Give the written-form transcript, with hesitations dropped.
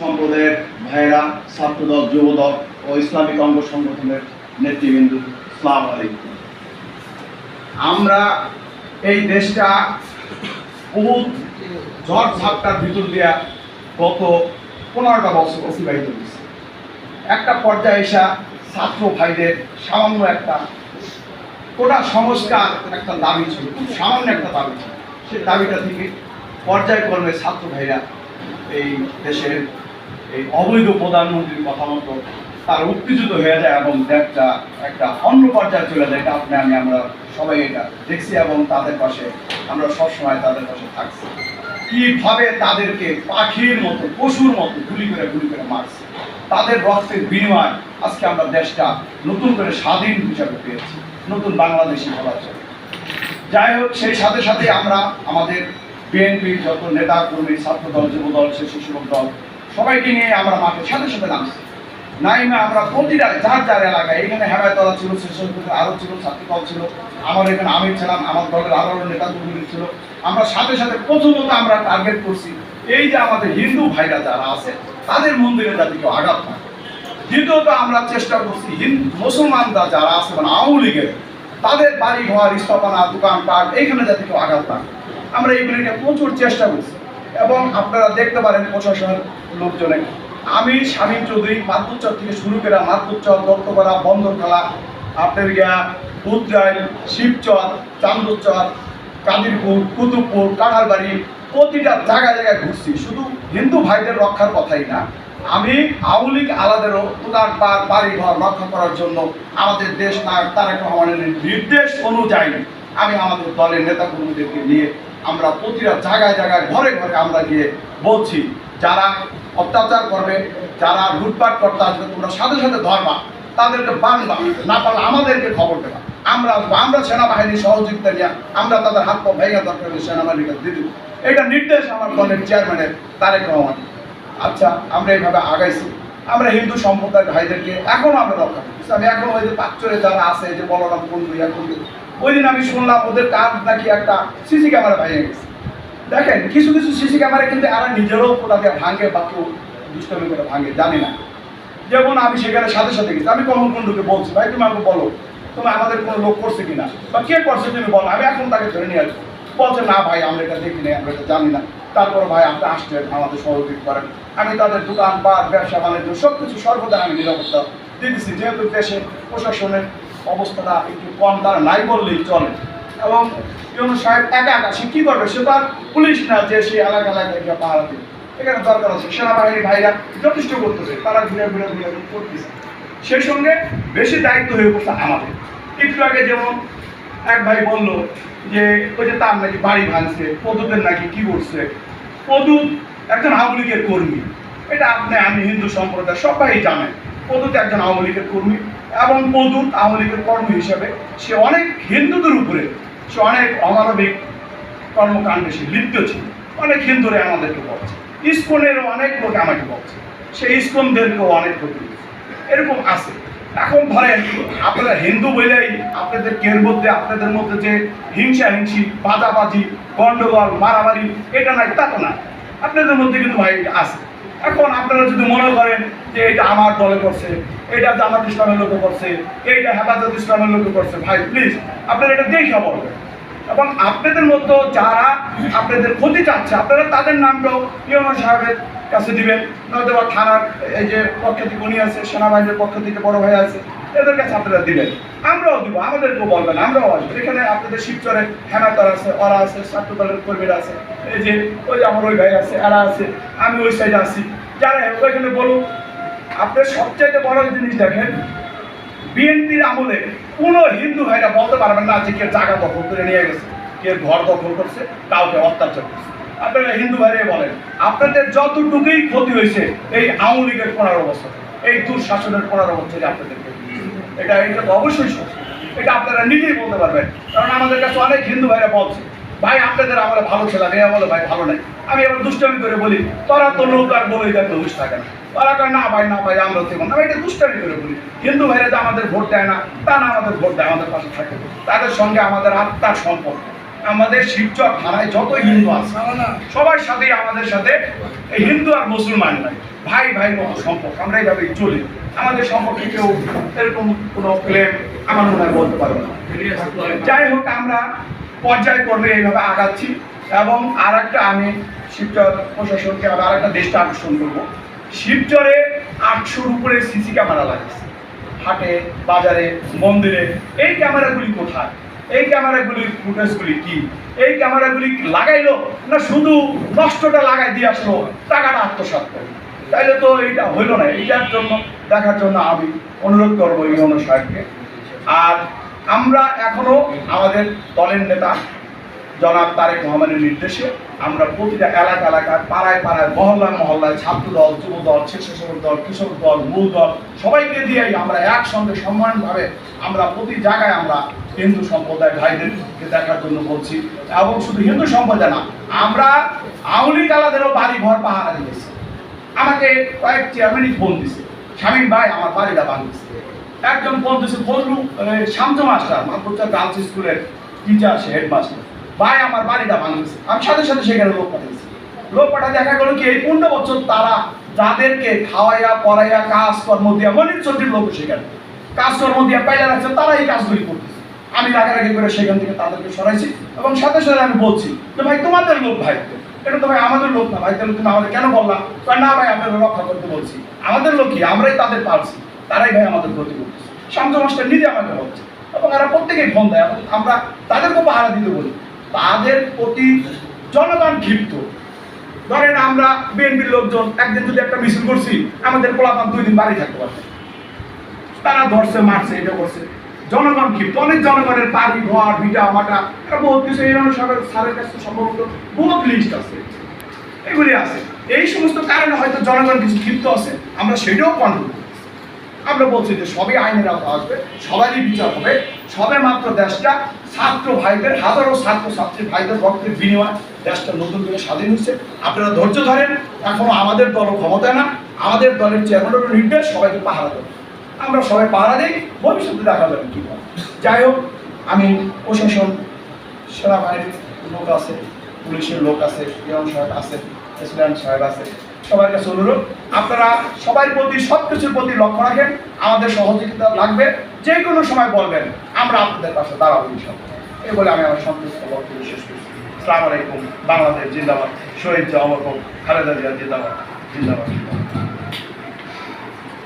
সম্প্রদায়ের ভাইয়েরা, ছাত্রদল, যুবদল ও ইসলামিক অঙ্গ সংগঠনের নেতৃবৃন্দ, আসসালামু আলাইকুম। আমরা এই দেশটা বহুত ঝড় ঝাপটার ভিতর দিয়া গত 15টা বছর অতিবাহিত হয়েছে। একটা পর্যায়ে এসা ছাত্র ভাইদের সামান্য একটা কোটা সংস্কার একটা দাবি ছিল, খুব সামান্য একটা দাবি ছিল। সেই দাবিটা থেকে পর্যায়ক্রমে ছাত্র ভাইরা এই দেশের এই অবৈধ প্রধানমন্ত্রীর কথা মতো তার উত্তেজিত হয়ে যায় এবং একটা অন্য পর্যায়ে চলে যায়। এটা আমরা সবাই এটা দেখছি এবং তাদের পাশে আমরা সবসময় তাদের পাশে থাকছি। কিভাবে তাদেরকে পাখির মতো, পশুর মতো গুলি করে মারছে, তাদের রক্তের বিনিময় আজকে আমরা দেশটা নতুন করে স্বাধীন হিসাবে পেয়েছি, নতুন বাংলাদেশি বলা চলে। যাই হোক, সেই সাথে সাথে আমরা আমাদের বিএনপির যত নেতা কর্মী, ছাত্রদল, যুবদল, স্বেচ্ছাসেবক দল সবাইকে নিয়ে আমরা মাঠের সাথে সাথে নামছি। নাইমে আমরা প্রতিটা যার এলাকায়, এখানে হেমায়তলা ছিল, স্বেচ্ছাসেবক আরও ছিল, ছাত্রদল ছিল, আমার এখানে আমি ছিলাম, আমার দলের আরও নেতা কর্মী ছিল। আমরা সাথে সাথে প্রথমত আমরা টার্গেট করছি এই যে আমাদের হিন্দু ভাইরা যারা আছে তাদের মন্দিরে যাতে কেউ আঘাত না। দ্বিতীয়ত আমরা চেষ্টা করছি মুসলমানরা যারা আছে মানে আওয়ামী লীগের তাদের বাড়ি ঘর, স্থাপনা, দোকানপাট এইখানে যাতে কেউ আঘাত না। আমরা এইগুলিকে প্রচুর চেষ্টা করছি এবং আপনারা দেখতে পারেন প্রশাসনের লোকজনে, আমি শামীম চৌধুরী মাদপুরচর থেকে শুরু করে মাদপুরচর, দত্তপাড়া, বন্দরখালা, আপনার গিয়া উদ্রাইল, শিবচর, চান্দুরচর, কাদিরপুর, কুতুবপুর, কাঁঠালবাড়ি প্রতিটা জায়গায় ঘুরছি। শুধু হিন্দু ভাইদের রক্ষার কথাই না, আমি আওয়ামী লীগ আলাদেরও দোকানপাট, বাড়িঘর রক্ষা করার জন্য আমাদের দেশ নায়ক তারেক রহমানের নির্দেশ অনুযায়ী আমি আমাদের দলের নেতাকর্মীদেরকে নিয়ে আমরা প্রতিটা জায়গায় ঘরে আমরা গিয়ে বলছি, যারা অত্যাচার করবে, যারা লুটপাট করতে আসবে তোমরা সাথে সাথে ধরবা, তাদেরকে বানবা, না পারলে আমাদেরকে খবর দেবা। আমরা সেনাবাহিনীর সহযোগিতা নিয়ে আমরা তাদের হাত পা ভেঙে দরকার সেনাবাহিনীকে দিয়ে দেবো। এটা নির্দেশ আমার দলের চেয়ারম্যানের তারেক রহমান। আচ্ছা, আমরা এইভাবে আগাইছি। আমরা হিন্দু সম্প্রদায়ের ভাইদেরকে এখনো আমরা রক্ষা করছি। আমি এখন ওই যে পাঁচচরে যারা আছে, যে বলরাম কুন্ডু, ওই দিন আমি শুনলাম ওদের কাজ নাকি একটা সিসি ক্যামেরা ভেঙে গেছে। দেখেন, কিছু সিসি ক্যামেরা কিন্তু এরা নিজেরও কোথা দিয়ে ভাঙে বা কেউ দুষ্টামি করে ভাঙে, জানি না। যেমন আমি সেখানে সাথে সাথে গেছি, আমি কমল কুন্ডুকে বলছি, ভাই তুমি আমাকে বলো তুমি আমাদের কোনো লোক করছে কিনা বা কে করছে তুমি বলো, আমি এখন তাকে ধরে নিয়ে আসবো। বলছে না ভাই আমরা এটা দেখিনি, আমরা এটা জানি না। তারপর ভাই আপনি আসছেন, আমাদের সহযোগিতা করেন। আমি তাদের দোকান পাট, ব্যবসা বাণিজ্য সব কিছু সর্বদা আমি নিরাপত্তা দিতেছি, যেহেতু দেশে প্রশাসনের অবস্থাটা একটু কম, তারা নাই বললেই চলে। এবং ইউনূস সাহেব একা সে কী করবে, সে তো আর পুলিশ না যে সে এলাকায় গিয়ে পাহারা দেবে। এখানে দরকার আছে সেনাবাহিনীর ভাইরা যথেষ্ট করতেছে, তারা ঘুরে করতেছে। সেই সঙ্গে বেশি দায়িত্ব হয়ে পড়ছে আমাদের। একটু আগে যেমন এক ভাই বললো যে ওই যে তার নাকি বাড়ি ভাঙছে, পদুদের নাকি কি করছে। পদুত একজন আওয়ামী লীগের কর্মী, এটা আমি হিন্দু সম্প্রদায় সবাই জানেন। পদুত একজন আওয়ামী লীগের কর্মী এবং পদুত আওয়ামী লীগের কর্মী হিসেবে সে অনেক হিন্দুদের উপরে সে অনেক অমানবিক কর্মকাণ্ডে সে লিপ্ত ছিল। অনেক হিন্দুরে আমাদেরকে বলছে, ইস্কনেরও অনেক লোক আমাকে বলছে, সে ইস্কনদেরকেও অনেক লোক এরকম আছে। এখন ধরেন আপনারা হিন্দু বলেই আপনাদের আপনাদের মধ্যে যে হিংসি, বাজাবাজি, গন্ডগোল, মারামারি এটা নাই তা তো না, আপনাদের মধ্যে কিন্তু ভাই আছে। এখন আপনারা যদি মনে করেন যে এটা আমার দলে করছে, এটা জামাত ইসলামের লোকে করছে, এইটা হেফাজত ইসলামের লোকে করছে, ভাই প্লিজ আপনারা এটা দেখে বলবেন। এবং আপনাদের মতো যারা আপনাদের ক্ষতি চাচ্ছে আপনারা তাদের নামটাও ইউনূস সাহেবের কাছে দিবেন, নয়তো বা থানার এই যে পক্ষ থেকে উনি আছে, সেনাবাহিনীর পক্ষ থেকে বড় ভাই আছে, এদের কাছে আপনারা দিবেন। আমরাও দিব, আমাদেরকেও বলবেন, আমরাও আসবো। এখানে আপনাদের শিবচরে হেমাতর আছে, ওরা আছে, ছাত্রদলের কর্মীরা আছে, এই যে ওই আমার ওই ভাই আছে, এরা আছে, আমি ওই সাইডে আছি, যারা ওইখানে বলুন। আপনার সবচাইতে বড় জিনিস দেখেন, বিএনপির আমলে কোনো হিন্দু ভাইরা বলতে পারবেন না যে কে জায়গা দখল করে নিয়ে গেছে, কে ঘর দখল করছে, কাউকে অত্যাচার করছে। আপনারা হিন্দু ভাইরাই বলেন, আপনাদের যতটুকুই ক্ষতি হয়েছে এই আওয়ামী লীগের 15 বছর, এই দুঃশাসনের 15 বছরে আপনাদেরকে, এটা তো অবশ্যই সত্য, এটা আপনারা নিজেই বলতে পারবেন। কারণ আমাদের কাছে অনেক হিন্দু ভাইরা বলছে, ভাই আপনাদের আমলে ভালো ছিলাম, এ আমলে ভাই ভালো নাই। আমি এবার দুষ্টামি করে বলি, তোরা তো লোক আর বলে দেখতে হুশ থাকে না, ওরা কয় না ভাই আমরা দেখুন, আমি এটা দুষ্টামি করে বলি। হিন্দু ভাইরা যে আমাদের ভোট দেয় না তা না, আমাদের ভোট দেয়, আমাদের পাশে থাকে, তাদের সঙ্গে আমাদের আত্মার সম্পর্ক। আমাদের শিবচর থানায় যত হিন্দু আছে সবার সাথে আমাদের সাথে এই হিন্দু আর মুসলমান নাই, ভাই ভাই মতো সম্পর্ক, আমরা এইভাবেই চলি। আমাদের সম্পর্কে কেউ এরকম কোনো ক্লেম আমার মনে হয় বলতে পারবে না। যাই হোক, আমরা পর্যায়ক্রমে এইভাবে আগাচ্ছি। এবং আর একটা আমি শিবচর প্রশাসনকে আর একটা দেশটা আকর্ষণ করবো। শিবচরে 800-র উপরে সিসি ক্যামেরা লাগছে, হাটে, বাজারে, মন্দিরে। এই ক্যামেরাগুলি কোথায়? এই ক্যামেরাগুলির ফুটেজগুলি কি? এই ক্যামেরাগুলি লাগাইলো না শুধু নষ্টটা লাগাই দিয়ে আসলো, টাকাটা আত্মসাৎ করলো? তাইলে তো এইটা হইল না। এইটার জন্য দেখার জন্য আমি অনুরোধ করবো ইউনো সাহেবকে। আর আমরা এখনো আমাদের দলের নেতা জনাব তারেক রহমানের নির্দেশে আমরা প্রতিটা এলাকা এলাকায়, পাড়ায় পাড়ায়, মহল্লায় মহল্লায় ছাত্র দল, যুব দল, স্বেচ্ছাসেবক দল, কৃষক দল, মূল দল সবাইকে দিয়েই আমরা একসঙ্গে সম্মানভাবে আমরা প্রতি জায়গায় আমরা হিন্দু সম্প্রদায় ভাইদেরকে দেখার জন্য বলছি। এবং শুধু হিন্দু সম্প্রদায় না, আমরা আওয়ামী কালাদেরও বাড়ি ঘর পাহারা দিয়েছি। আমাকে কয়েক চেয়ারম্যানই ফোন দিছে, স্বামীন ভাই আমার বাড়িটা ভাঙতেছে। একজন ফোন দিছে ফজলু শান্ত মাস্টার, মানপুরচর গার্লস স্কুলের টিচার, সে হেডমাস্টার, ভাই আমার বাড়িটা ভাঙতেছে। আমি সাথে সাথে সেখানে লোক পাঠিয়েছি। লোক পাঠাতে দেখা গেল কি এই 15 বছর তারা যাদেরকে খাওয়াইয়া পড়াইয়া কাজকর্ম দিয়া, মনির চন্দ্রের লোক সেখানে কাজকর্ম দিয়া পাইলা রাখছে, তারা এই কাজগুলি করতেছে। আমি রাগারাগি করে সেখান থেকে তাদেরকে সরাইছি এবং সাথে সাথে আমি বলছি যে ভাই তোমাদের লোক, ভাই এটা তো ভাই আমাদের লোক না, ভাই তাহলে তুমি আমাদের কেন বললাম? না ভাই আপনাদের রক্ষা করতে বলছি, আমাদের লোক কি, আমরাই তাদের পারছি, তারাই ভাই আমাদের ক্ষতি করতেছে। শান্ত মাস্টার নিজে আমাকে বলছে এবং এরা প্রত্যেকেই ফোন দেয় এবং আমরা তাদেরকেও পাহারা দিতে বলি। তাদের প্রতি জনগণ ক্ষিপ্ত। ধরেন আমরা বিএনপির লোকজন একদিন যদি একটা মিছিল করছি, আমাদের পোলাপান 2 দিন বাড়ি থাকতে পারছে, তারা ধরছে, মারছে, এটা করছে। জনগণ ক্ষিপ্ত। অনেক জনগণের বাড়ি ঘর ভিটা মাটা বহুত কিছু এই স্যারের কাছে সম্ভবত বহুত লিস্ট আছে, এগুলি আছে। এই সমস্ত কারণে হয়তো জনগণ কিছু ক্ষিপ্ত আছে, আমরা সেটাও কন্ট্রোল করি। আমরা বলছি যে সবই আইনের আওতায় আসবে, সবারই বিচার হবে, সবে মাত্র দেশটা ছাত্র ভাইদের, হাজারো ছাত্র ছাত্রী ভাইদের রক্তের বিনিময়ে দেশটা নতুন করে স্বাধীন হচ্ছে। আপনারা ধৈর্য ধরেন, এখনো আমাদের দল ক্ষমতায় না, আমাদের দলের চেয়ারম্যানের নির্দেশ সবাইকে পাহারা দেবে। আমরা সবাই পাহারা দিই, ভবিষ্যতে দেখা যাবে কি হয়। যাই হোক, আমি প্রশাসন, সেনাবাহিনীর লোক আছে, পুলিশের লোক আছে, ইমাম সাহেব আছে, প্রেসিডেন্ট সাহেব আছে, সবার কাছে অনুরোধ আপনারা সবার প্রতি সব কিছুর প্রতি লক্ষ্য রাখেন। আমাদের সহযোগিতা লাগবে, যে কোনো সময় বলবেন, আমরা আপনাদের পাশে দাঁড়াবো ইনশাআল্লাহ। এই বলে আমি আমার সংক্ষিপ্ত বক্তব্য শেষ করছি। আসসালামু আলাইকুম। বাংলাদেশ জিন্দাবাদ। শহীদ অমর হোক। খালেদা জিয়া জিন্দাবাদ। জিন্দাবাদ।